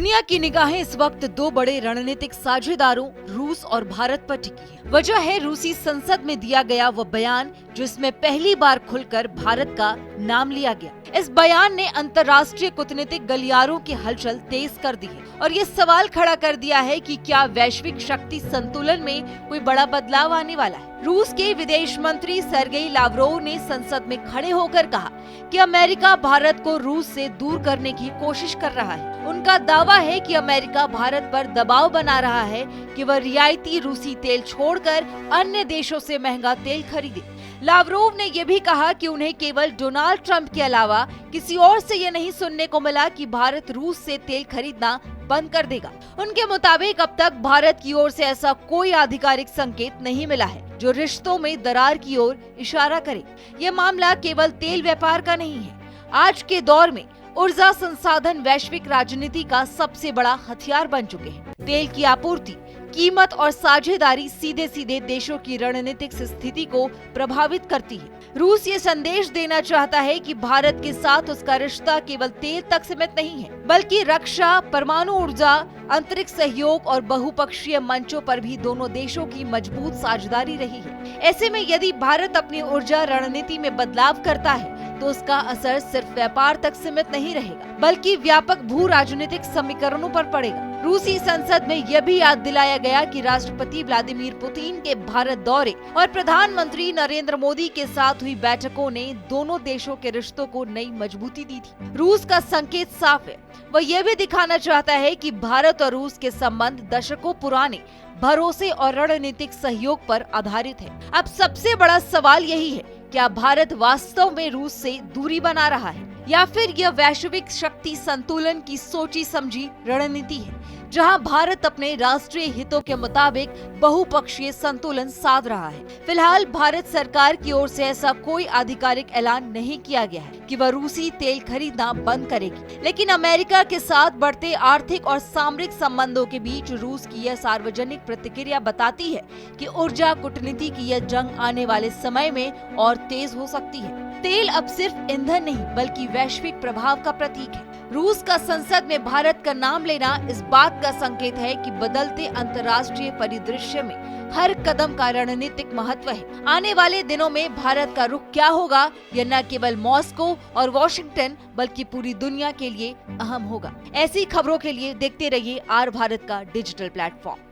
दुनिया की निगाहें इस वक्त दो बड़े रणनीतिक साझेदारों रूस और भारत पर टिकी है। वजह है रूसी संसद में दिया गया वो बयान जिसमें पहली बार खुलकर भारत का नाम लिया गया। इस बयान ने अंतर्राष्ट्रीय कूटनीतिक गलियारों की हलचल तेज कर दी है और ये सवाल खड़ा कर दिया है कि क्या वैश्विक शक्ति संतुलन में कोई बड़ा बदलाव आने वाला है। रूस के विदेश मंत्री सर्गेई लावरोव ने संसद में खड़े होकर कहा कि अमेरिका भारत को रूस से दूर करने की कोशिश कर रहा है। उनका दावा है कि अमेरिका भारत पर दबाव बना रहा है कि वह रियायती रूसी तेल छोड़कर अन्य देशों से महंगा तेल खरीदे। लावरोव ने यह भी कहा कि उन्हें केवल डोनाल्ड ट्रंप के अलावा किसी और से यह नहीं सुनने को मिला कि भारत रूस से तेल खरीदना बंद कर देगा। उनके मुताबिक अब तक भारत की ओर से ऐसा कोई आधिकारिक संकेत नहीं मिला है जो रिश्तों में दरार की ओर इशारा करे। यह मामला केवल तेल व्यापार का नहीं है। आज के दौर में ऊर्जा संसाधन वैश्विक राजनीति का सबसे बड़ा हथियार बन चुके हैं। तेल की आपूर्ति, कीमत और साझेदारी सीधे सीधे देशों की रणनीतिक स्थिति को प्रभावित करती है। रूस ये संदेश देना चाहता है कि भारत के साथ उसका रिश्ता केवल तेल तक सीमित नहीं है, बल्कि रक्षा, परमाणु ऊर्जा, अंतरिक्ष सहयोग और बहुपक्षीय मंचों पर भी दोनों देशों की मजबूत साझेदारी रही है। ऐसे में यदि भारत अपनी ऊर्जा रणनीति में बदलाव करता है तो उसका असर सिर्फ व्यापार तक सीमित नहीं रहेगा, बल्कि व्यापक भू राजनीतिक समीकरणों पर पड़ेगा। रूसी संसद में यह भी याद दिलाया गया कि राष्ट्रपति व्लादिमीर पुतिन के भारत दौरे और प्रधानमंत्री नरेंद्र मोदी के साथ हुई बैठकों ने दोनों देशों के रिश्तों को नई मजबूती दी थी। रूस का संकेत साफ है, वह यह भी दिखाना चाहता है कि भारत और रूस के संबंध दशकों पुराने भरोसे और रणनीतिक सहयोग पर आधारित है। अब सबसे बड़ा सवाल यही है, क्या भारत वास्तव में रूस से दूरी बना रहा है या फिर यह वैश्विक शक्ति संतुलन की सोची समझी रणनीति है, जहां भारत अपने राष्ट्रीय हितों के मुताबिक बहुपक्षीय संतुलन साध रहा है। फिलहाल भारत सरकार की ओर से ऐसा कोई आधिकारिक ऐलान नहीं किया गया है कि वह रूसी तेल खरीदना बंद करेगी, लेकिन अमेरिका के साथ बढ़ते आर्थिक और सामरिक संबंधों के बीच रूस की यह सार्वजनिक प्रतिक्रिया बताती है कि ऊर्जा कूटनीति की यह जंग आने वाले समय में और तेज हो सकती है। तेल अब सिर्फ ईंधन नहीं बल्कि वैश्विक प्रभाव का प्रतीक है। रूस का संसद में भारत का नाम लेना इस बात का संकेत है कि बदलते अंतर्राष्ट्रीय परिदृश्य में हर कदम का रणनीतिक महत्व है। आने वाले दिनों में भारत का रुख क्या होगा, यह न केवल मॉस्को और वॉशिंगटन बल्कि पूरी दुनिया के लिए अहम होगा। ऐसी खबरों के लिए देखते रहिए आर भारत का डिजिटल प्लेटफॉर्म।